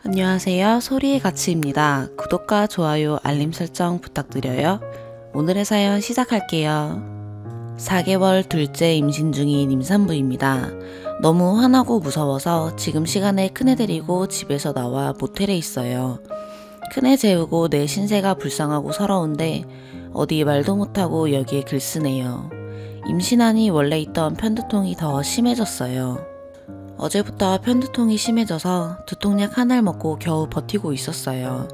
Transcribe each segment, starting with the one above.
안녕하세요. 소리의 가치입니다. 구독과 좋아요, 알림 설정 부탁드려요. 오늘의 사연 시작할게요. 4개월 둘째 임신 중인 임산부입니다. 너무 화나고 무서워서 지금 시간에 큰애 데리고 집에서 나와 모텔에 있어요. 큰애 재우고 내 신세가 불쌍하고 서러운데 어디 말도 못하고 여기에 글 쓰네요. 임신하니 원래 있던 편두통이 더 심해졌어요. 어제부터 편두통이 심해져서 두통약 하나를 먹고 겨우 버티고 있었어요.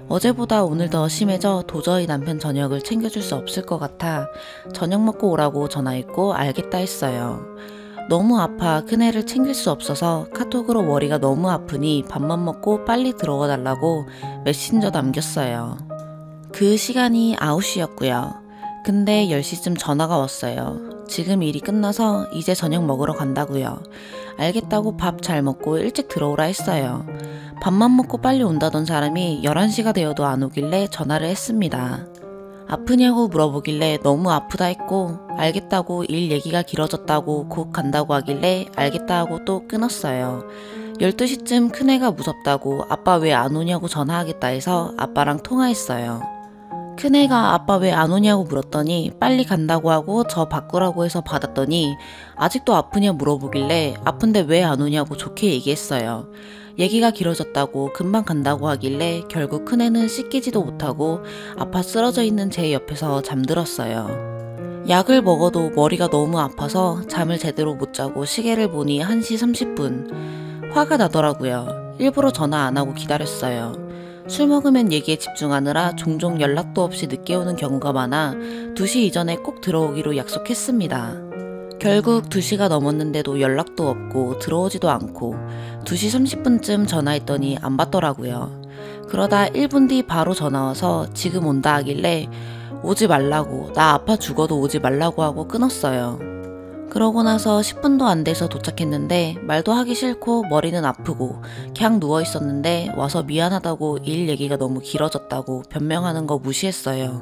어제보다 오늘 더 심해져 도저히 남편 저녁을 챙겨줄 수 없을 것 같아 저녁 먹고 오라고 전화했고 알겠다 했어요. 너무 아파 큰애를 챙길 수 없어서 카톡으로 머리가 너무 아프니 밥만 먹고 빨리 들어가 달라고 메신저 남겼어요. 그 시간이 9시였고요. 근데 10시쯤 전화가 왔어요. 지금 일이 끝나서 이제 저녁 먹으러 간다고요. 알겠다고 밥 잘 먹고 일찍 들어오라 했어요. 밥만 먹고 빨리 온다던 사람이 11시가 되어도 안 오길래 전화를 했습니다. 아프냐고 물어보길래 너무 아프다 했고 알겠다고 일 얘기가 길어졌다고 곧 간다고 하길래 알겠다 하고 또 끊었어요. 12시쯤 큰애가 무섭다고 아빠 왜 안 오냐고 전화하겠다 해서 아빠랑 통화했어요. 큰애가 아빠 왜 안 오냐고 물었더니 빨리 간다고 하고 저 바꾸라고 해서 받았더니 아직도 아프냐 물어보길래 아픈데 왜 안 오냐고 좋게 얘기했어요. 얘기가 길어졌다고 금방 간다고 하길래 결국 큰애는 씻기지도 못하고 아파 쓰러져 있는 제 옆에서 잠들었어요. 약을 먹어도 머리가 너무 아파서 잠을 제대로 못 자고 시계를 보니 1시 30분. 화가 나더라고요. 일부러 전화 안 하고 기다렸어요. 술 먹으면 얘기에 집중하느라 종종 연락도 없이 늦게 오는 경우가 많아 2시 이전에 꼭 들어오기로 약속했습니다. 결국 2시가 넘었는데도 연락도 없고 들어오지도 않고 2시 30분쯤 전화했더니 안 받더라고요. 그러다 1분 뒤 바로 전화와서 지금 온다 하길래 오지 말라고, 나 아파 죽어도 오지 말라고 하고 끊었어요. 그러고 나서 10분도 안 돼서 도착했는데 말도 하기 싫고 머리는 아프고 그냥 누워 있었는데 와서 미안하다고 일 얘기가 너무 길어졌다고 변명하는 거 무시했어요.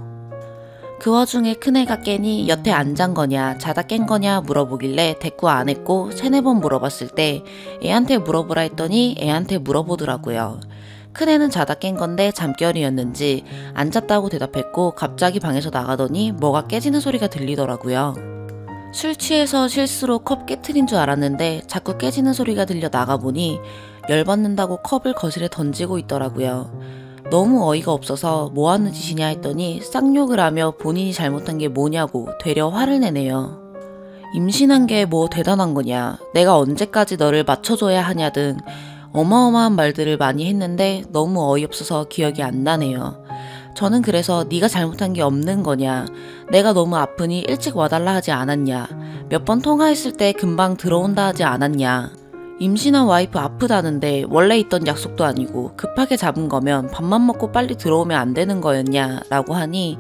그 와중에 큰애가 깨니 여태 안 잔 거냐 자다 깬 거냐 물어보길래 대꾸 안 했고 3-4번 물어봤을 때 애한테 물어보라 했더니 애한테 물어보더라고요. 큰애는 자다 깬 건데 잠결이었는지 안 잤다고 대답했고 갑자기 방에서 나가더니 뭐가 깨지는 소리가 들리더라고요. 술 취해서 실수로 컵 깨트린 줄 알았는데 자꾸 깨지는 소리가 들려 나가보니 열받는다고 컵을 거실에 던지고 있더라고요. 너무 어이가 없어서 뭐하는 짓이냐 했더니 쌍욕을 하며 본인이 잘못한 게 뭐냐고 되려 화를 내네요. 임신한 게 뭐 대단한 거냐, 내가 언제까지 너를 맞춰줘야 하냐 등 어마어마한 말들을 많이 했는데 너무 어이없어서 기억이 안 나네요. 저는 그래서 네가 잘못한 게 없는 거냐, 내가 너무 아프니 일찍 와달라 하지 않았냐, 몇 번 통화했을 때 금방 들어온다 하지 않았냐, 임신한 와이프 아프다는데 원래 있던 약속도 아니고 급하게 잡은 거면 밥만 먹고 빨리 들어오면 안 되는 거였냐 라고 하니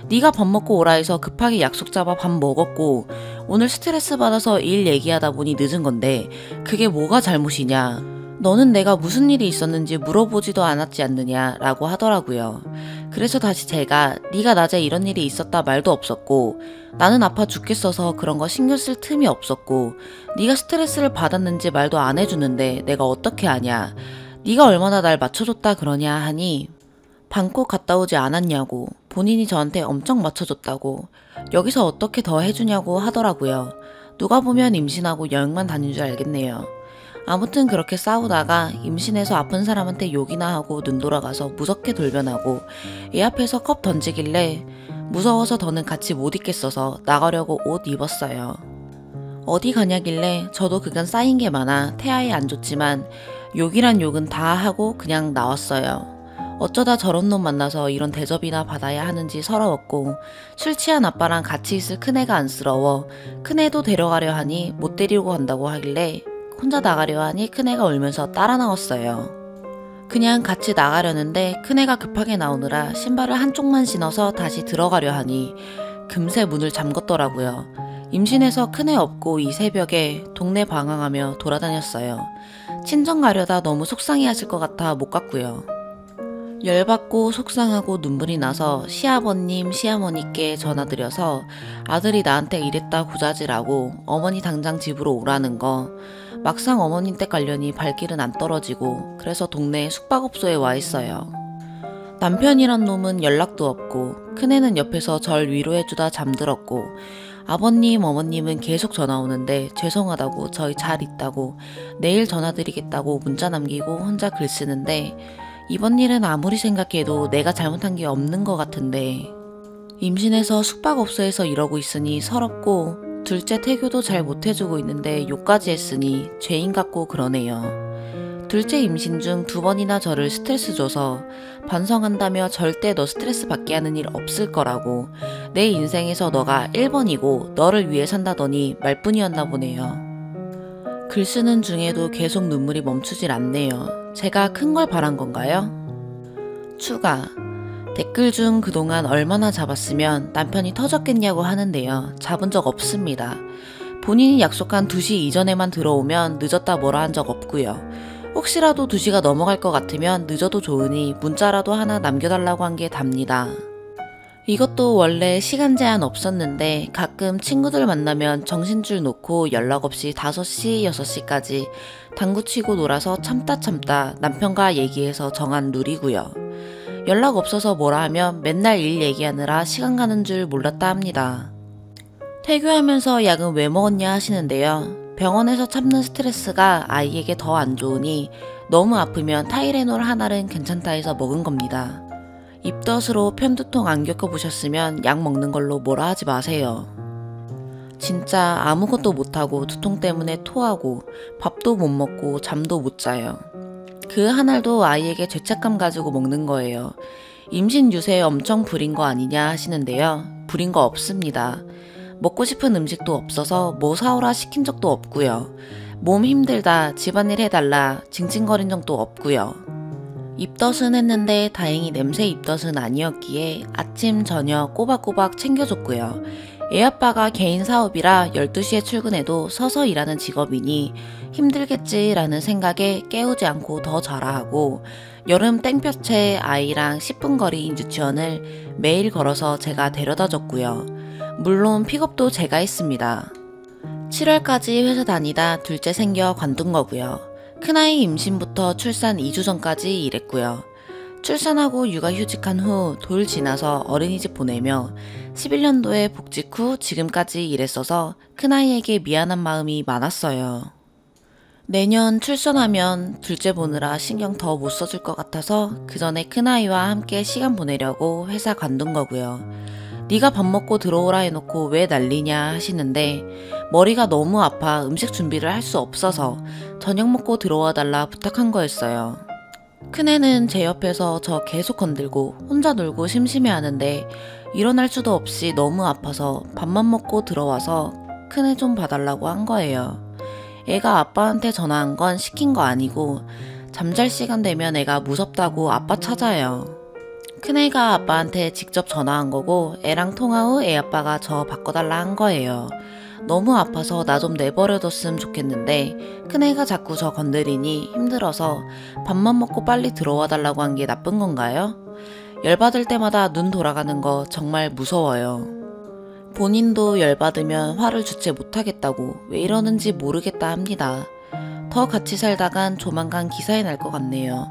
네가 밥 먹고 오라 해서 급하게 약속 잡아 밥 먹었고 오늘 스트레스 받아서 일 얘기하다 보니 늦은 건데 그게 뭐가 잘못이냐, 너는 내가 무슨 일이 있었는지 물어보지도 않았지 않느냐 라고 하더라고요. 그래서 다시 제가 네가 낮에 이런 일이 있었다 말도 없었고 나는 아파 죽겠어서 그런 거 신경 쓸 틈이 없었고 네가 스트레스를 받았는지 말도 안 해주는데 내가 어떻게 아냐, 네가 얼마나 날 맞춰줬다 그러냐 하니 방콕 갔다 오지 않았냐고, 본인이 저한테 엄청 맞춰줬다고, 여기서 어떻게 더 해주냐고 하더라고요. 누가 보면 임신하고 여행만 다닌 줄 알겠네요. 아무튼 그렇게 싸우다가 임신해서 아픈 사람한테 욕이나 하고 눈 돌아가서 무섭게 돌변하고 애 앞에서 컵 던지길래 무서워서 더는 같이 못 있겠어서 나가려고 옷 입었어요. 어디 가냐길래 저도 그간 쌓인 게 많아 태아에 안 좋지만 욕이란 욕은 다 하고 그냥 나왔어요. 어쩌다 저런 놈 만나서 이런 대접이나 받아야 하는지 서러웠고 술 취한 아빠랑 같이 있을 큰애가 안쓰러워 큰애도 데려가려 하니 못 데리고 간다고 하길래 혼자 나가려 하니 큰애가 울면서 따라 나왔어요. 그냥 같이 나가려는데 큰애가 급하게 나오느라 신발을 한쪽만 신어서 다시 들어가려 하니 금세 문을 잠궜더라고요. 임신해서 큰애 없고 이 새벽에 동네 방황하며 돌아다녔어요. 친정 가려다 너무 속상해 하실 것 같아 못 갔고요. 열받고 속상하고 눈물이 나서 시아버님, 시어머니께 전화드려서 아들이 나한테 이랬다 고자질하고 어머니 당장 집으로 오라는 거. 막상 어머님 댁 가려니 발길은 안 떨어지고 그래서 동네 숙박업소에 와 있어요. 남편이란 놈은 연락도 없고 큰애는 옆에서 절 위로해주다 잠들었고 아버님, 어머님은 계속 전화 오는데 죄송하다고 저희 잘 있다고 내일 전화드리겠다고 문자 남기고 혼자 글 쓰는데 이번 일은 아무리 생각해도 내가 잘못한 게 없는 것 같은데 임신해서 숙박업소에서 이러고 있으니 서럽고 둘째 태교도 잘 못해주고 있는데 욕까지 했으니 죄인 같고 그러네요. 둘째 임신 중 2번이나 저를 스트레스 줘서 반성한다며 절대 너 스트레스 받게 하는 일 없을 거라고 내 인생에서 너가 1번이고 너를 위해 산다더니 말뿐이었나 보네요. 글 쓰는 중에도 계속 눈물이 멈추질 않네요. 제가 큰 걸 바란 건가요? 추가. 댓글 중 그동안 얼마나 잡았으면 남편이 터졌겠냐고 하는데요. 잡은 적 없습니다. 본인이 약속한 2시 이전에만 들어오면 늦었다 뭐라 한 적 없고요. 혹시라도 2시가 넘어갈 것 같으면 늦어도 좋으니 문자라도 하나 남겨달라고 한 게 답니다. 이것도 원래 시간 제한 없었는데 가끔 친구들 만나면 정신줄 놓고 연락 없이 5시, 6시까지 당구치고 놀아서 참다 남편과 얘기해서 정한 룰이고요. 연락 없어서 뭐라 하면 맨날 일 얘기하느라 시간 가는 줄 몰랐다 합니다. 태교하면서 약은 왜 먹었냐 하시는데요. 병원에서 참는 스트레스가 아이에게 더 안 좋으니 너무 아프면 타이레놀 하나는 괜찮다 해서 먹은 겁니다. 입덧으로 편두통 안 겪어보셨으면 약 먹는 걸로 뭐라 하지 마세요. 진짜 아무것도 못하고 두통 때문에 토하고 밥도 못 먹고 잠도 못 자요. 그 한 알도 아이에게 죄책감 가지고 먹는 거예요. 임신 유세에 엄청 부린 거 아니냐 하시는데요. 부린 거 없습니다. 먹고 싶은 음식도 없어서 뭐 사오라 시킨 적도 없고요. 몸 힘들다, 집안일 해달라 징징거린 적도 없고요. 입덧은 했는데 다행히 냄새 입덧은 아니었기에 아침, 저녁 꼬박꼬박 챙겨줬고요. 애아빠가 개인 사업이라 12시에 출근해도 서서 일하는 직업이니 힘들겠지라는 생각에 깨우지 않고 더 자라하고 여름 땡볕에 아이랑 10분 거리인 유치원을 매일 걸어서 제가 데려다 줬고요. 물론 픽업도 제가 했습니다. 7월까지 회사 다니다 둘째 생겨 관둔 거고요. 큰아이 임신부터 출산 2주 전까지 일했고요. 출산하고 육아휴직한 후 돌 지나서 어린이집 보내며 11년도에 복직 후 지금까지 일했어서 큰아이에게 미안한 마음이 많았어요. 내년 출산하면 둘째 보느라 신경 더 못 써줄 것 같아서 그 전에 큰아이와 함께 시간 보내려고 회사 관둔 거고요. 네가 밥 먹고 들어오라 해놓고 왜 난리냐 하시는데 머리가 너무 아파 음식 준비를 할 수 없어서 저녁 먹고 들어와 달라 부탁한 거였어요. 큰애는 제 옆에서 저 계속 건들고 혼자 놀고 심심해하는데 일어날 수도 없이 너무 아파서 밥만 먹고 들어와서 큰애 좀 봐달라고 한 거예요. 애가 아빠한테 전화한 건 시킨 거 아니고 잠잘 시간 되면 애가 무섭다고 아빠 찾아요. 큰애가 아빠한테 직접 전화한 거고 애랑 통화 후 애 아빠가 저 바꿔달라 한 거예요. 너무 아파서 나 좀 내버려뒀으면 좋겠는데 큰애가 자꾸 저 건드리니 힘들어서 밥만 먹고 빨리 들어와 달라고 한 게 나쁜 건가요? 열받을 때마다 눈 돌아가는 거 정말 무서워요. 본인도 열받으면 화를 주체 못하겠다고 왜 이러는지 모르겠다 합니다. 더 같이 살다간 조만간 기사에 날 것 같네요.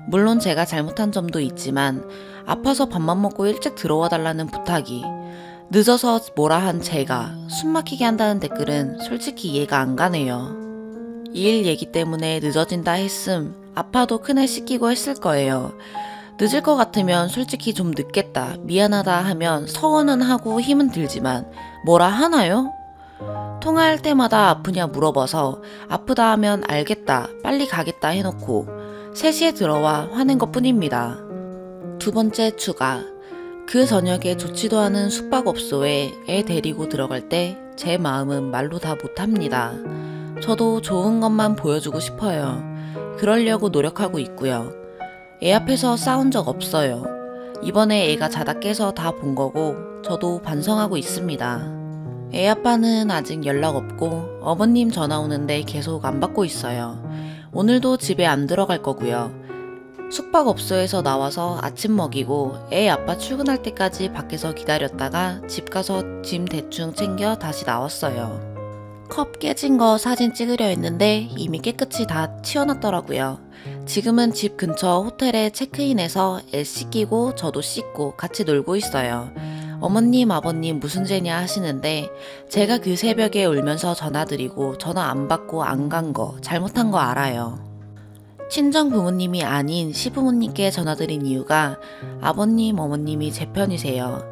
물론 제가 잘못한 점도 있지만 아파서 밥만 먹고 일찍 들어와 달라는 부탁이 늦어서 뭐라 한 제가 숨막히게 한다는 댓글은 솔직히 이해가 안 가네요. 일 얘기 때문에 늦어진다 했음 아파도 큰애 씻기고 했을 거예요. 늦을 것 같으면 솔직히 좀 늦겠다 미안하다 하면 서운은 하고 힘은 들지만 뭐라 하나요? 통화할 때마다 아프냐 물어봐서 아프다 하면 알겠다 빨리 가겠다 해놓고 3시에 들어와 화낸 것 뿐입니다. 2번째 추가. 그 저녁에 좋지도 않은 숙박업소에 애 데리고 들어갈 때 제 마음은 말로 다 못합니다. 저도 좋은 것만 보여주고 싶어요. 그러려고 노력하고 있고요. 애 앞에서 싸운 적 없어요. 이번에 애가 자다 깨서 다 본 거고 저도 반성하고 있습니다. 애 아빠는 아직 연락 없고 어머님 전화 오는데 계속 안 받고 있어요. 오늘도 집에 안 들어갈 거고요. 숙박업소에서 나와서 아침 먹이고 애 아빠 출근할 때까지 밖에서 기다렸다가 집 가서 짐 대충 챙겨 다시 나왔어요. 컵 깨진 거 사진 찍으려 했는데 이미 깨끗이 다 치워놨더라고요. 지금은 집 근처 호텔에 체크인해서 애 씻기고 저도 씻고 같이 놀고 있어요. 어머님, 아버님 무슨 죄냐 하시는데 제가 그 새벽에 울면서 전화드리고 전화 안 받고 안 간 거 잘못한 거 알아요. 친정 부모님이 아닌 시부모님께 전화드린 이유가 아버님, 어머님이 제 편이세요.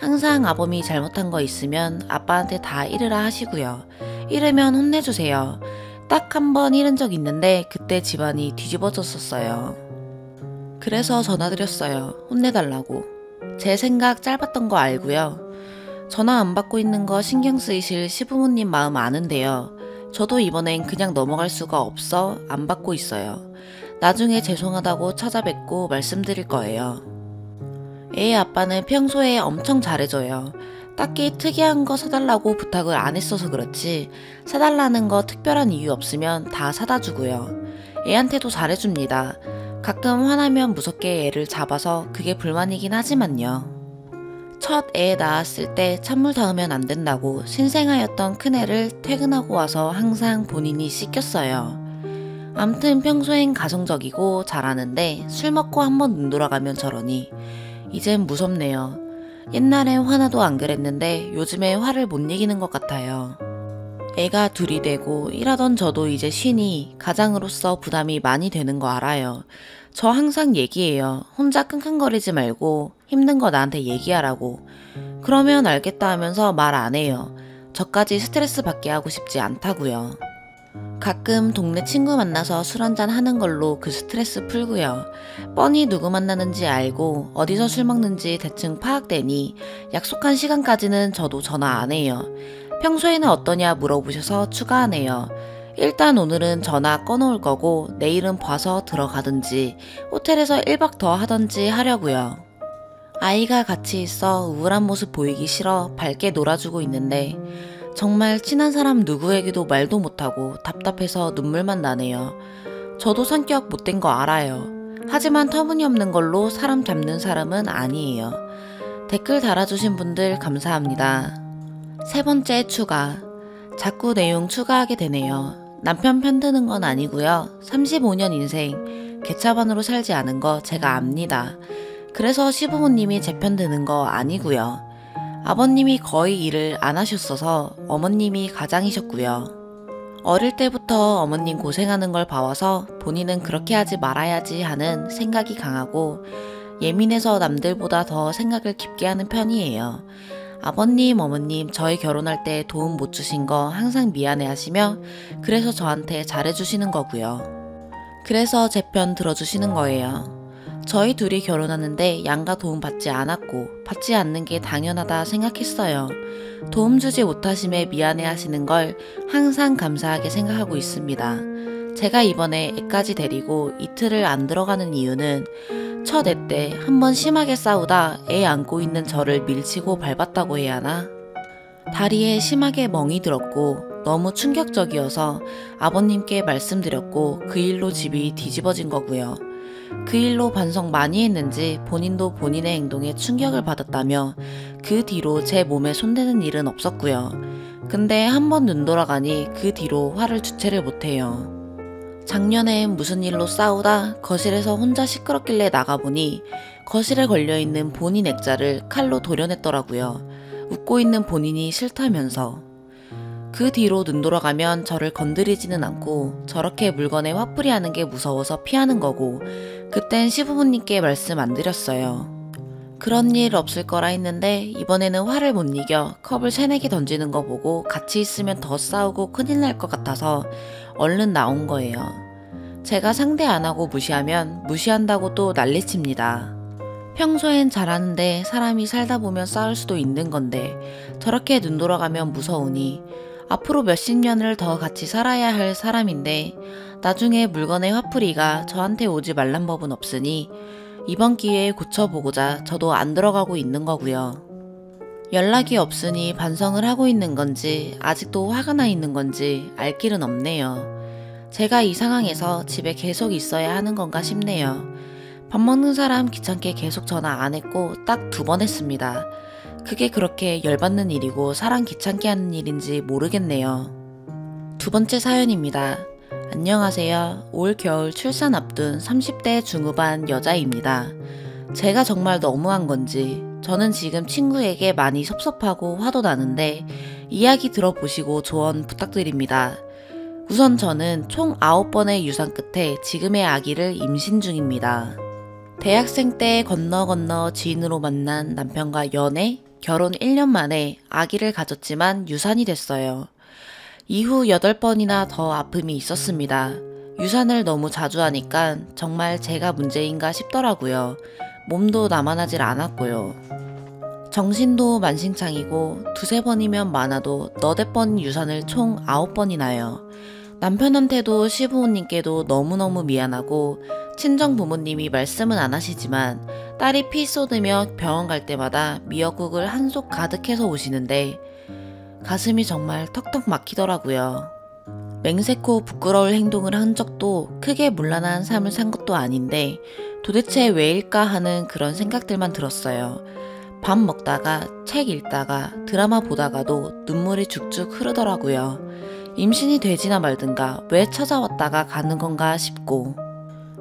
항상 아범이 잘못한 거 있으면 아빠한테 다 이르라 하시고요. 이르면 혼내주세요. 딱 한 번 이른 적 있는데 그때 집안이 뒤집어졌었어요. 그래서 전화드렸어요. 혼내달라고. 제 생각 짧았던 거 알고요. 전화 안 받고 있는 거 신경 쓰이실 시부모님 마음 아는데요. 저도 이번엔 그냥 넘어갈 수가 없어 안 받고 있어요. 나중에 죄송하다고 찾아뵙고 말씀드릴 거예요. 애 아빠는 평소에 엄청 잘해줘요. 딱히 특이한 거 사달라고 부탁을 안 했어서 그렇지 사달라는 거 특별한 이유 없으면 다 사다 주고요. 애한테도 잘해줍니다. 가끔 화나면 무섭게 애를 잡아서 그게 불만이긴 하지만요. 첫 애 낳았을 때 찬물 닿으면 안 된다고 신생아였던 큰애를 퇴근하고 와서 항상 본인이 씻겼어요. 암튼 평소엔 가정적이고 잘하는데 술 먹고 한번 눈 돌아가면 저러니 이젠 무섭네요. 옛날엔 화나도 안 그랬는데 요즘에 화를 못 이기는 것 같아요. 애가 둘이 되고 일하던 저도 이제 쉬니 가장으로서 부담이 많이 되는 거 알아요. 저 항상 얘기해요. 혼자 끙끙거리지 말고 힘든 거 나한테 얘기하라고. 그러면 알겠다 하면서 말 안 해요. 저까지 스트레스 받게 하고 싶지 않다고요. 가끔 동네 친구 만나서 술 한잔 하는 걸로 그 스트레스 풀고요. 뻔히 누구 만나는지 알고 어디서 술 먹는지 대충 파악되니 약속한 시간까지는 저도 전화 안 해요. 평소에는 어떠냐 물어보셔서 추가하네요. 일단 오늘은 전화 꺼놓을 거고 내일은 봐서 들어가든지 호텔에서 1박 더 하던지 하려고요. 아이가 같이 있어 우울한 모습 보이기 싫어 밝게 놀아주고 있는데 정말 친한 사람 누구에게도 말도 못하고 답답해서 눈물만 나네요. 저도 성격 못된 거 알아요. 하지만 터무니없는 걸로 사람 잡는 사람은 아니에요. 댓글 달아주신 분들 감사합니다. 세 번째 추가. 자꾸 내용 추가하게 되네요. 남편 편드는 건 아니고요. 35년 인생 개차반으로 살지 않은 거 제가 압니다. 그래서 시부모님이 제 편 드는 거 아니고요. 아버님이 거의 일을 안 하셨어서 어머님이 가장이셨고요. 어릴 때부터 어머님 고생하는 걸 봐와서 본인은 그렇게 하지 말아야지 하는 생각이 강하고 예민해서 남들보다 더 생각을 깊게 하는 편이에요. 아버님, 어머님 저희 결혼할 때 도움 못 주신 거 항상 미안해 하시며 그래서 저한테 잘해주시는 거고요. 그래서 제 편 들어주시는 거예요. 저희 둘이 결혼하는데 양가 도움 받지 않았고 받지 않는 게 당연하다 생각했어요. 도움 주지 못하심에 미안해 하시는 걸 항상 감사하게 생각하고 있습니다. 제가 이번에 애까지 데리고 이틀을 안 들어가는 이유는 첫 애 때 한번 심하게 싸우다 애 안고 있는 저를 밀치고 밟았다고 해야 하나? 다리에 심하게 멍이 들었고 너무 충격적이어서 아버님께 말씀드렸고 그 일로 집이 뒤집어진 거고요. 그 일로 반성 많이 했는지 본인도 본인의 행동에 충격을 받았다며 그 뒤로 제 몸에 손대는 일은 없었고요. 근데 한번 눈 돌아가니 그 뒤로 화를 주체를 못해요. 작년엔 무슨 일로 싸우다 거실에서 혼자 시끄럽길래 나가보니 거실에 걸려있는 본인 액자를 칼로 도려냈더라고요. 웃고 있는 본인이 싫다면서. 그 뒤로 눈 돌아가면 저를 건드리지는 않고 저렇게 물건에 화풀이 하는 게 무서워서 피하는 거고 그땐 시부모님께 말씀 안 드렸어요. 그런 일 없을 거라 했는데 이번에는 화를 못 이겨 컵을 3-4개 던지는 거 보고 같이 있으면 더 싸우고 큰일 날 것 같아서 얼른 나온 거예요. 제가 상대 안 하고 무시하면 무시한다고 또 난리칩니다. 평소엔 잘하는데 사람이 살다 보면 싸울 수도 있는 건데 저렇게 눈 돌아가면 무서우니 앞으로 몇십 년을 더 같이 살아야 할 사람인데 나중에 물건의 화풀이가 저한테 오지 말란 법은 없으니 이번 기회에 고쳐보고자 저도 안 들어가고 있는 거고요. 연락이 없으니 반성을 하고 있는 건지 아직도 화가 나 있는 건지 알 길은 없네요. 제가 이 상황에서 집에 계속 있어야 하는 건가 싶네요. 밥 먹는 사람 귀찮게 계속 전화 안 했고 딱 2번 했습니다. 그게 그렇게 열받는 일이고 사람 귀찮게 하는 일인지 모르겠네요. 2번째 사연입니다. 안녕하세요. 올 겨울 출산 앞둔 30대 중후반 여자입니다. 제가 정말 너무한 건지 저는 지금 친구에게 많이 섭섭하고 화도 나는데 이야기 들어보시고 조언 부탁드립니다. 우선 저는 총 9번의 유산 끝에 지금의 아기를 임신 중입니다. 대학생 때 건너 지인으로 만난 남편과 연애, 결혼 1년 만에 아기를 가졌지만 유산이 됐어요. 이후 8번이나 더 아픔이 있었습니다. 유산을 너무 자주 하니까 정말 제가 문제인가 싶더라고요. 몸도 나만하질 않았고요. 정신도 만신창이고 2~3번이면 많아도 너댓 번 유산을 총 9번이나요. 남편한테도 시부모님께도 너무너무 미안하고 친정 부모님이 말씀은 안 하시지만 딸이 피 쏟으며 병원 갈 때마다 미역국을 한솥 가득해서 오시는데 가슴이 정말 턱턱 막히더라고요. 맹세코 부끄러울 행동을 한 적도 크게 문란한 삶을 산 것도 아닌데 도대체 왜일까 하는 그런 생각들만 들었어요. 밥 먹다가 책 읽다가 드라마 보다가도 눈물이 죽죽 흐르더라고요. 임신이 되지나 말든가 왜 찾아왔다가 가는 건가 싶고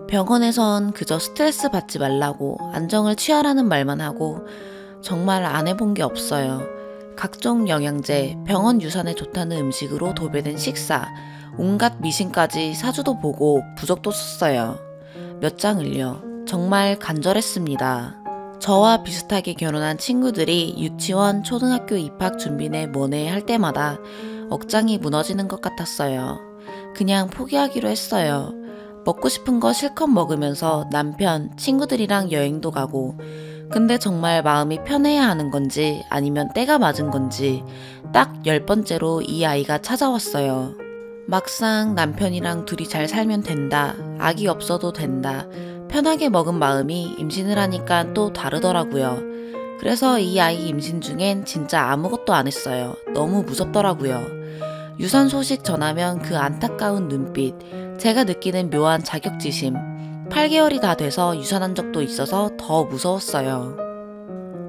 병원에선 그저 스트레스 받지 말라고 안정을 취하라는 말만 하고 정말 안 해본 게 없어요. 각종 영양제, 병원 유산에 좋다는 음식으로 도배된 식사, 온갖 미신까지 사주도 보고 부적도 썼어요. 몇 장을요. 정말 간절했습니다. 저와 비슷하게 결혼한 친구들이 유치원, 초등학교 입학 준비네 뭐네 할 때마다 억장이 무너지는 것 같았어요. 그냥 포기하기로 했어요. 먹고 싶은 거 실컷 먹으면서 남편, 친구들이랑 여행도 가고 근데 정말 마음이 편해야 하는 건지 아니면 때가 맞은 건지 딱 10번째로 이 아이가 찾아왔어요. 막상 남편이랑 둘이 잘 살면 된다, 아기 없어도 된다, 편하게 먹은 마음이 임신을 하니까 또 다르더라고요. 그래서 이 아이 임신 중엔 진짜 아무것도 안 했어요. 너무 무섭더라고요. 유산 소식 전하면 그 안타까운 눈빛, 제가 느끼는 묘한 자격지심, 8개월이 다 돼서 유산한 적도 있어서 더 무서웠어요.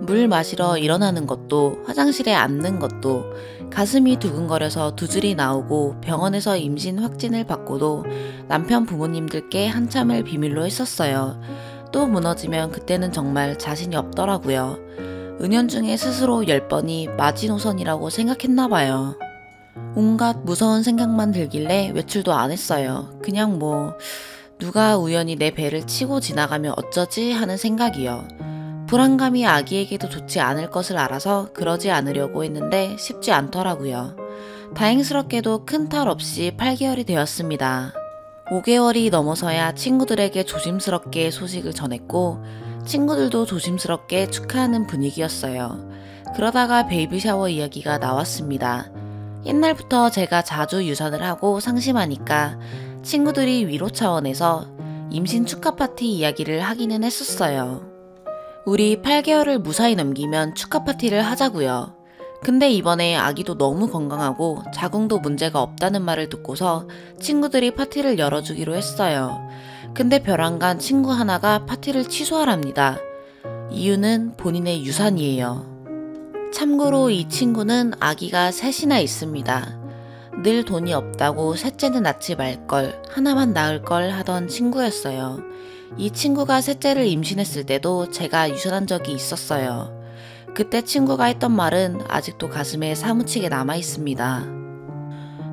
물 마시러 일어나는 것도, 화장실에 앉는 것도, 가슴이 두근거려서 두 줄이 나오고 병원에서 임신 확진을 받고도 남편 부모님들께 한참을 비밀로 했었어요. 또 무너지면 그때는 정말 자신이 없더라고요. 은연중에 스스로 10번이 마지노선이라고 생각했나봐요. 온갖 무서운 생각만 들길래 외출도 안 했어요. 그냥 누가 우연히 내 배를 치고 지나가면 어쩌지 하는 생각이요. 불안감이 아기에게도 좋지 않을 것을 알아서 그러지 않으려고 했는데 쉽지 않더라고요. 다행스럽게도 큰 탈 없이 8개월이 되었습니다. 5개월이 넘어서야 친구들에게 조심스럽게 소식을 전했고 친구들도 조심스럽게 축하하는 분위기였어요. 그러다가 베이비 샤워 이야기가 나왔습니다. 옛날부터 제가 자주 유산을 하고 상심하니까 친구들이 위로 차원에서 임신 축하 파티 이야기를 하기는 했었어요. 우리 8개월을 무사히 넘기면 축하 파티를 하자고요. 근데 이번에 아기도 너무 건강하고 자궁도 문제가 없다는 말을 듣고서 친구들이 파티를 열어주기로 했어요. 근데 벼랑간 친구 하나가 파티를 취소하랍니다. 이유는 본인의 유산이에요. 참고로 이 친구는 아기가 3이나 있습니다. 늘 돈이 없다고 셋째는 낳지 말걸, 하나만 낳을걸 하던 친구였어요. 이 친구가 셋째를 임신했을 때도 제가 유산한 적이 있었어요. 그때 친구가 했던 말은 아직도 가슴에 사무치게 남아있습니다.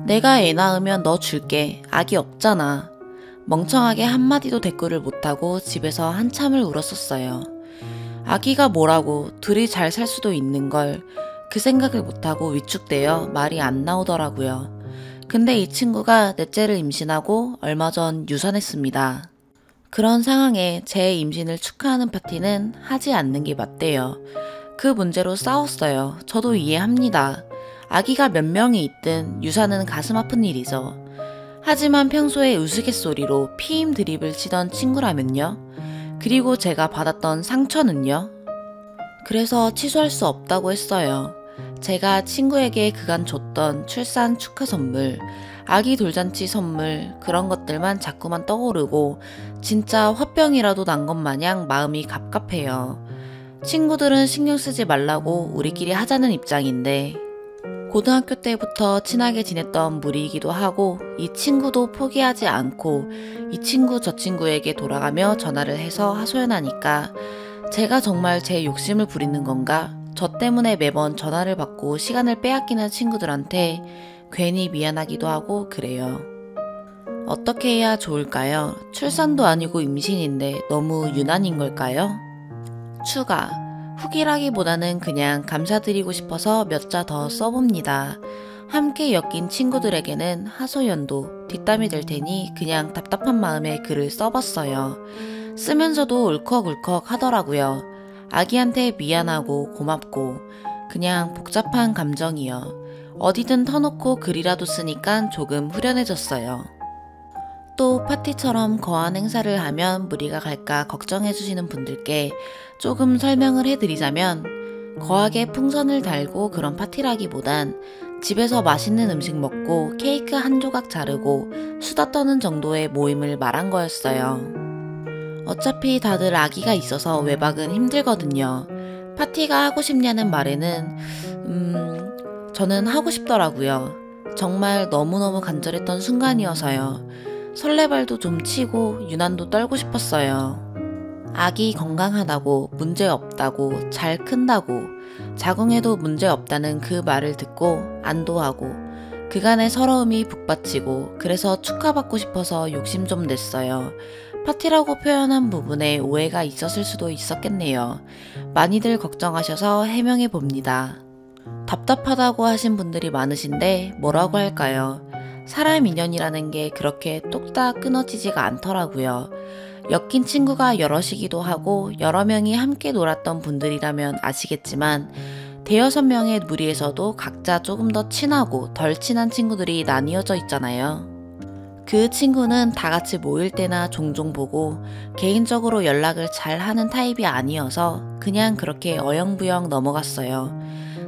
내가 애 낳으면 너 줄게. 아기 없잖아. 멍청하게 한마디도 대꾸를 못하고 집에서 한참을 울었었어요. 아기가 뭐라고 둘이 잘 살 수도 있는 걸 그 생각을 못하고 위축되어 말이 안 나오더라고요. 근데 이 친구가 넷째를 임신하고 얼마 전 유산했습니다. 그런 상황에 제 임신을 축하하는 파티는 하지 않는 게 맞대요. 그 문제로 싸웠어요. 저도 이해합니다. 아기가 몇 명이 있든 유산은 가슴 아픈 일이죠. 하지만 평소에 우스갯소리로 피임 드립을 치던 친구라면요. 그리고 제가 받았던 상처는요. 그래서 취소할 수 없다고 했어요. 제가 친구에게 그간 줬던 출산 축하 선물, 아기 돌잔치 선물 그런 것들만 자꾸만 떠오르고 진짜 화병이라도 난 것 마냥 마음이 갑갑해요. 친구들은 신경 쓰지 말라고 우리끼리 하자는 입장인데 고등학교 때부터 친하게 지냈던 무리이기도 하고 이 친구도 포기하지 않고 이 친구 저 친구에게 돌아가며 전화를 해서 하소연하니까 제가 정말 제 욕심을 부리는 건가? 저 때문에 매번 전화를 받고 시간을 빼앗기는 친구들한테 괜히 미안하기도 하고 그래요. 어떻게 해야 좋을까요? 출산도 아니고 임신인데 너무 유난인 걸까요? 추가, 후기라기보다는 그냥 감사드리고 싶어서 몇 자 더 써봅니다. 함께 엮인 친구들에게는 하소연도 뒷담이 될 테니 그냥 답답한 마음에 글을 써봤어요. 쓰면서도 울컥울컥 하더라고요. 아기한테 미안하고 고맙고 그냥 복잡한 감정이요. 어디든 터놓고 글이라도 쓰니까 조금 후련해졌어요. 또 파티처럼 거한 행사를 하면 무리가 갈까 걱정해주시는 분들께 조금 설명을 해드리자면 거하게 풍선을 달고 그런 파티라기보단 집에서 맛있는 음식 먹고 케이크 한 조각 자르고 수다 떠는 정도의 모임을 말한 거였어요. 어차피 다들 아기가 있어서 외박은 힘들거든요. 파티가 하고 싶냐는 말에는 저는 하고 싶더라고요. 정말 너무너무 간절했던 순간이어서요. 설레발도 좀 치고 유난도 떨고 싶었어요. 아기 건강하다고 문제없다고 잘 큰다고 자궁에도 문제없다는 그 말을 듣고 안도하고 그간의 서러움이 북받치고 그래서 축하받고 싶어서 욕심 좀 냈어요. 파티라고 표현한 부분에 오해가 있었을 수도 있었겠네요. 많이들 걱정하셔서 해명해 봅니다. 답답하다고 하신 분들이 많으신데 뭐라고 할까요? 사람 인연이라는 게 그렇게 뚝딱 끊어지지가 않더라고요. 엮인 친구가 여럿이기도 하고 여러 명이 함께 놀았던 분들이라면 아시겠지만 대여섯 명의 무리에서도 각자 조금 더 친하고 덜 친한 친구들이 나뉘어져 있잖아요. 그 친구는 다 같이 모일 때나 종종 보고 개인적으로 연락을 잘 하는 타입이 아니어서 그냥 그렇게 어영부영 넘어갔어요.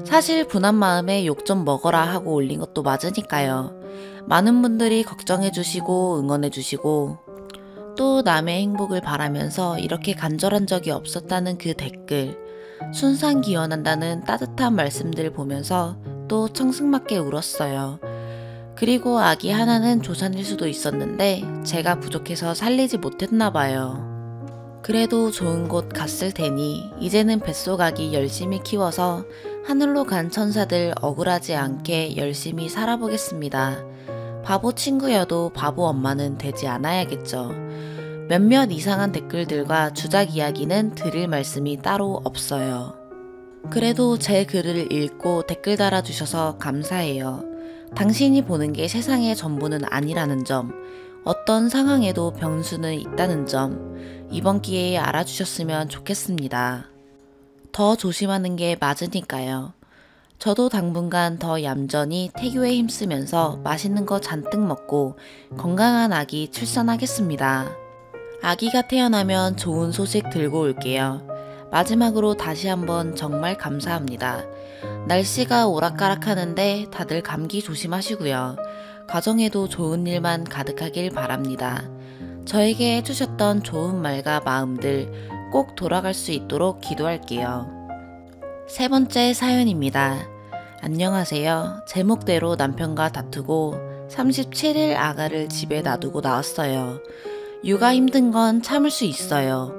사실 분한 마음에 욕 좀 먹어라 하고 올린 것도 맞으니까요. 많은 분들이 걱정해주시고 응원해주시고 또 남의 행복을 바라면서 이렇게 간절한 적이 없었다는 그 댓글, 순산 기원한다는 따뜻한 말씀들 보면서 또 청승맞게 울었어요. 그리고 아기 하나는 조산일 수도 있었는데 제가 부족해서 살리지 못했나 봐요. 그래도 좋은 곳 갔을 테니 이제는 뱃속 아기 열심히 키워서 하늘로 간 천사들 억울하지 않게 열심히 살아보겠습니다. 바보 친구여도 바보 엄마는 되지 않아야겠죠. 몇몇 이상한 댓글들과 주작 이야기는 드릴 말씀이 따로 없어요. 그래도 제 글을 읽고 댓글 달아주셔서 감사해요. 당신이 보는 게 세상의 전부는 아니라는 점, 어떤 상황에도 변수는 있다는 점, 이번 기회에 알아주셨으면 좋겠습니다. 더 조심하는 게 맞으니까요. 저도 당분간 더 얌전히 태교에 힘쓰면서 맛있는 거 잔뜩 먹고 건강한 아기 출산하겠습니다. 아기가 태어나면 좋은 소식 들고 올게요. 마지막으로 다시 한번 정말 감사합니다. 날씨가 오락가락하는데 다들 감기 조심하시고요. 가정에도 좋은 일만 가득하길 바랍니다. 저에게 해주셨던 좋은 말과 마음들 꼭 돌아갈 수 있도록 기도할게요. 세 번째 사연입니다. 안녕하세요. 제목대로 남편과 다투고 37일 아가를 집에 놔두고 나왔어요. 육아 힘든 건 참을 수 있어요.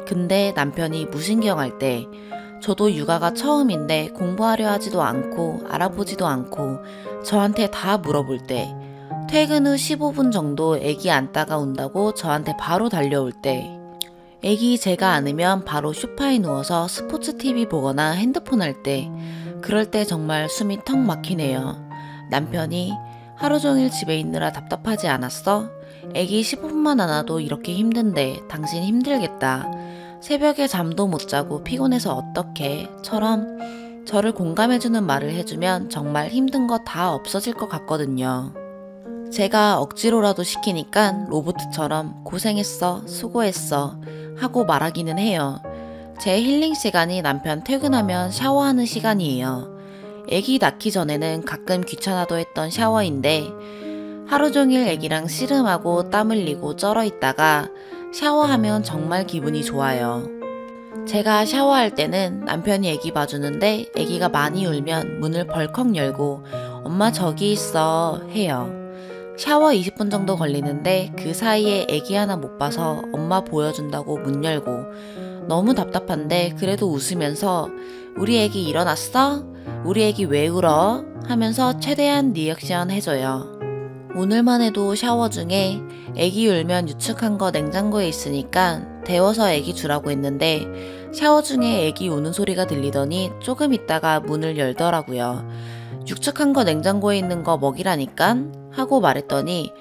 근데 남편이 무신경할 때 저도 육아가 처음인데 공부하려 하지도 않고 알아보지도 않고 저한테 다 물어볼 때 퇴근 후 15분 정도 애기 안다가 온다고 저한테 바로 달려올 때 애기 제가 안으면 바로 소파에 누워서 스포츠 TV 보거나 핸드폰 할 때 그럴 때 정말 숨이 턱 막히네요. 남편이 하루 종일 집에 있느라 답답하지 않았어? 애기 15분만 안 와도 이렇게 힘든데 당신 힘들겠다. 새벽에 잠도 못 자고 피곤해서 어떡해? 처럼 저를 공감해주는 말을 해주면 정말 힘든 거 다 없어질 것 같거든요. 제가 억지로라도 시키니까 로봇처럼 고생했어, 수고했어 하고 말하기는 해요. 제 힐링 시간이 남편 퇴근하면 샤워하는 시간이에요. 애기 낳기 전에는 가끔 귀찮아도 했던 샤워인데 하루 종일 애기랑 씨름하고 땀 흘리고 쩔어 있다가 샤워하면 정말 기분이 좋아요. 제가 샤워할 때는 남편이 애기 봐주는데 애기가 많이 울면 문을 벌컥 열고 엄마 저기 있어 해요. 샤워 20분 정도 걸리는데 그 사이에 애기 하나 못 봐서 엄마 보여준다고 문 열고 너무 답답한데 그래도 웃으면서 우리 애기 일어났어? 우리 애기 왜 울어? 하면서 최대한 리액션 해줘요. 오늘만 해도 샤워 중에 애기 울면 유축한 거 냉장고에 있으니까 데워서 애기 주라고 했는데 샤워 중에 애기 우는 소리가 들리더니 조금 있다가 문을 열더라고요. 유축한 거 냉장고에 있는 거 먹이라니깐 하고 말했더니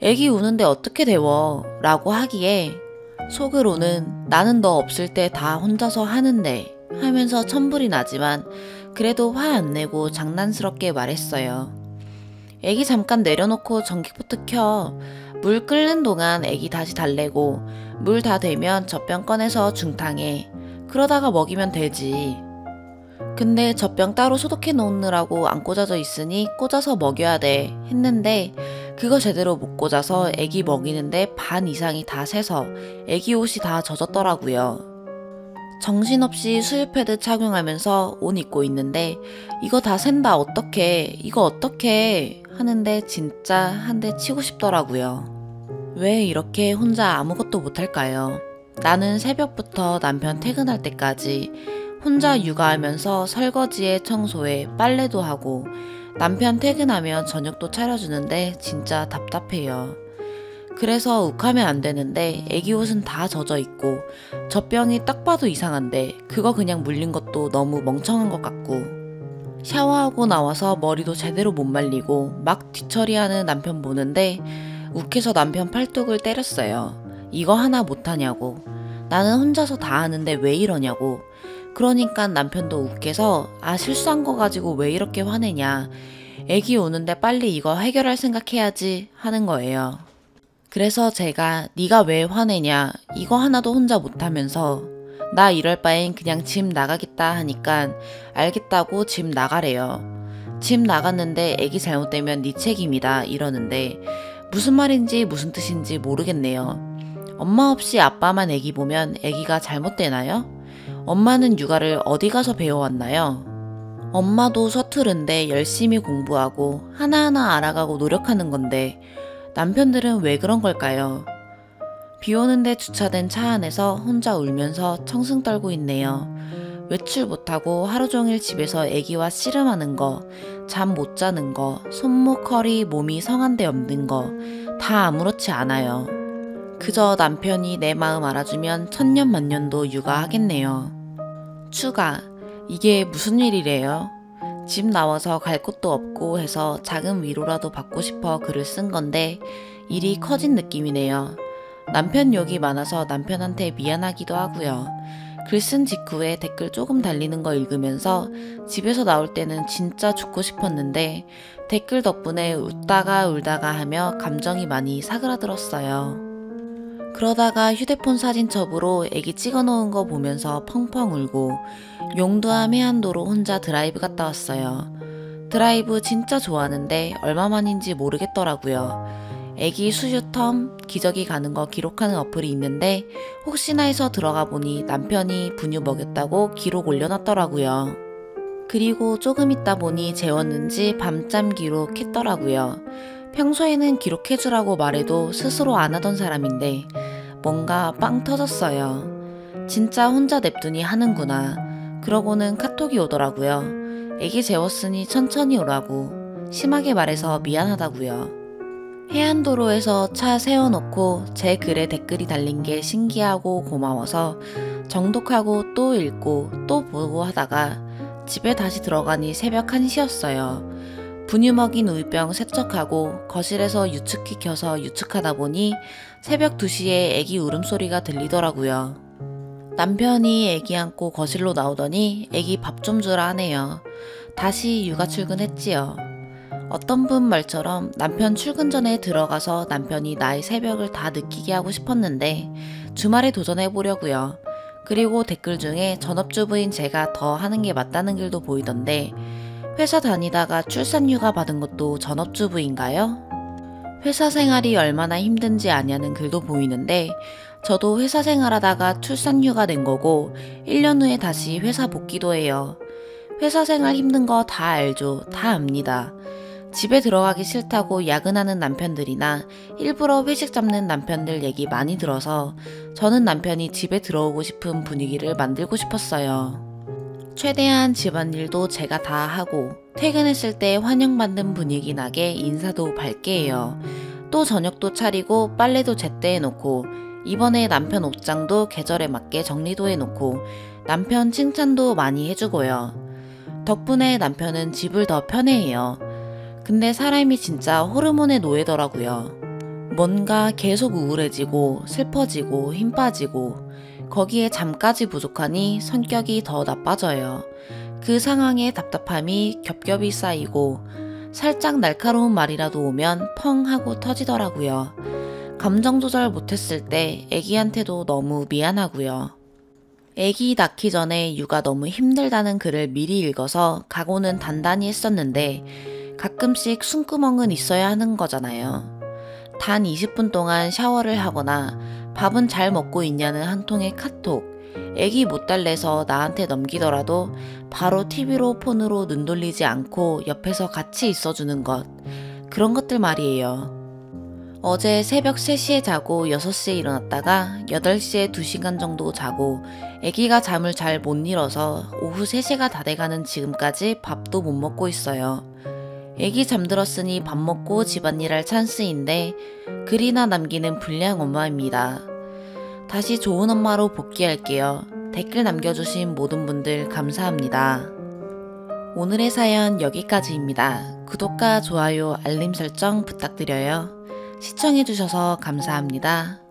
애기 우는데 어떻게 데워? 라고 하기에 속으로는 나는 너 없을 때 다 혼자서 하는데 하면서 천불이 나지만 그래도 화 안 내고 장난스럽게 말했어요. 애기 잠깐 내려놓고 전기부터 켜. 물 끓는 동안 애기 다시 달래고 물 다 되면 젖병 꺼내서 중탕해. 그러다가 먹이면 되지. 근데 젖병 따로 소독해 놓느라고 안 꽂아져 있으니 꽂아서 먹여야 돼 했는데 그거 제대로 못 꽂아서 애기 먹이는데 반 이상이 다 새서 애기 옷이 다 젖었더라고요. 정신없이 수유 패드 착용하면서 옷 입고 있는데 이거 다 샌다 어떡해 이거 어떡해 하는데 진짜 한 대 치고 싶더라고요. 왜 이렇게 혼자 아무것도 못할까요? 나는 새벽부터 남편 퇴근할 때까지 혼자 육아하면서 설거지에 청소에 빨래도 하고 남편 퇴근하면 저녁도 차려주는데 진짜 답답해요. 그래서 욱하면 안 되는데 애기 옷은 다 젖어 있고 젖병이 딱 봐도 이상한데 그거 그냥 물린 것도 너무 멍청한 것 같고 샤워하고 나와서 머리도 제대로 못 말리고 막 뒤처리하는 남편 보는데 욱해서 남편 팔뚝을 때렸어요. 이거 하나 못하냐고. 나는 혼자서 다 하는데 왜 이러냐고. 그러니까 남편도 욱해서 실수한 거 가지고 왜 이렇게 화내냐. 애기 오는데 빨리 이거 해결할 생각해야지 하는 거예요. 그래서 제가 네가 왜 화내냐 이거 하나도 혼자 못하면서 나 이럴 바엔 그냥 집 나가겠다 하니까 알겠다고 집 나가래요. 집 나갔는데 애기 잘못되면 네 책임이다 이러는데 무슨 말인지 무슨 뜻인지 모르겠네요. 엄마 없이 아빠만 애기 보면 애기가 잘못되나요? 엄마는 육아를 어디 가서 배워왔나요? 엄마도 서투른데 열심히 공부하고 하나하나 알아가고 노력하는 건데 남편들은 왜 그런 걸까요? 비 오는데 주차된 차 안에서 혼자 울면서 청승 떨고 있네요. 외출 못하고 하루 종일 집에서 애기와 씨름하는 거, 잠 못 자는 거, 손목, 허리, 몸이 성한 데 없는 거 다 아무렇지 않아요. 그저 남편이 내 마음 알아주면 천년만년도 육아하겠네요. 추가, 이게 무슨 일이래요? 집 나와서 갈 곳도 없고 해서 작은 위로라도 받고 싶어 글을 쓴 건데 일이 커진 느낌이네요. 남편 욕이 많아서 남편한테 미안하기도 하고요. 글 쓴 직후에 댓글 조금 달리는 거 읽으면서 집에서 나올 때는 진짜 죽고 싶었는데 댓글 덕분에 웃다가 울다가 하며 감정이 많이 사그라들었어요. 그러다가 휴대폰 사진첩으로 애기 찍어놓은 거 보면서 펑펑 울고 용두암 해안도로 혼자 드라이브 갔다 왔어요. 드라이브 진짜 좋아하는데 얼마만인지 모르겠더라고요. 애기 수유텀 기저귀 가는 거 기록하는 어플이 있는데 혹시나 해서 들어가 보니 남편이 분유 먹였다고 기록 올려놨더라고요. 그리고 조금 있다 보니 재웠는지 밤잠 기록 했더라고요. 평소에는 기록해주라고 말해도 스스로 안 하던 사람인데 뭔가 빵 터졌어요. 진짜 혼자 냅두니 하는구나. 그러고는 카톡이 오더라고요. 애기 재웠으니 천천히 오라고. 심하게 말해서 미안하다고요. 해안도로에서 차 세워놓고 제 글에 댓글이 달린 게 신기하고 고마워서 정독하고 또 읽고 또 보고 하다가 집에 다시 들어가니 새벽 1시였어요. 분유 먹인 우유병 세척하고 거실에서 유축기 켜서 유축하다 보니 새벽 2시에 애기 울음소리가 들리더라고요. 남편이 애기 안고 거실로 나오더니 애기 밥 좀 주라 하네요. 다시 육아 출근했지요. 어떤 분 말처럼 남편 출근 전에 들어가서 남편이 나의 새벽을 다 느끼게 하고 싶었는데 주말에 도전해보려고요. 그리고 댓글 중에 전업주부인 제가 더 하는 게 맞다는 글도 보이던데 회사 다니다가 출산휴가 받은 것도 전업주부인가요? 회사 생활이 얼마나 힘든지 아냐는 글도 보이는데 저도 회사 생활하다가 출산휴가 낸 거고 1년 후에 다시 회사 복귀도 해요. 회사 생활 힘든 거 다 알죠. 다 압니다. 집에 들어가기 싫다고 야근하는 남편들이나 일부러 회식 잡는 남편들 얘기 많이 들어서 저는 남편이 집에 들어오고 싶은 분위기를 만들고 싶었어요. 최대한 집안일도 제가 다 하고 퇴근했을 때 환영받는 분위기 나게 인사도 밝게 해요. 또 저녁도 차리고 빨래도 제때 해놓고 이번에 남편 옷장도 계절에 맞게 정리도 해놓고 남편 칭찬도 많이 해주고요. 덕분에 남편은 집을 더 편해해요. 근데 사람이 진짜 호르몬의 노예더라고요. 뭔가 계속 우울해지고 슬퍼지고 힘 빠지고 거기에 잠까지 부족하니 성격이 더 나빠져요. 그 상황에 답답함이 겹겹이 쌓이고 살짝 날카로운 말이라도 오면 펑 하고 터지더라고요. 감정 조절 못했을 때 애기한테도 너무 미안하고요. 애기 낳기 전에 육아 너무 힘들다는 글을 미리 읽어서 각오는 단단히 했었는데 가끔씩 숨구멍은 있어야 하는 거잖아요. 단 20분 동안 샤워를 하거나 밥은 잘 먹고 있냐는 한 통의 카톡, 애기 못 달래서 나한테 넘기더라도 바로 TV로 폰으로 눈 돌리지 않고 옆에서 같이 있어주는 것, 그런 것들 말이에요. 어제 새벽 3시에 자고 6시에 일어났다가 8시에 2시간 정도 자고 애기가 잠을 잘 못 이뤄서 오후 3시가 다 돼가는 지금까지 밥도 못 먹고 있어요. 애기 잠들었으니 밥 먹고 집안일 할 찬스인데 글이나 남기는 불량 엄마입니다. 다시 좋은 엄마로 복귀할게요. 댓글 남겨주신 모든 분들 감사합니다. 오늘의 사연 여기까지입니다. 구독과 좋아요, 알림 설정 부탁드려요. 시청해주셔서 감사합니다.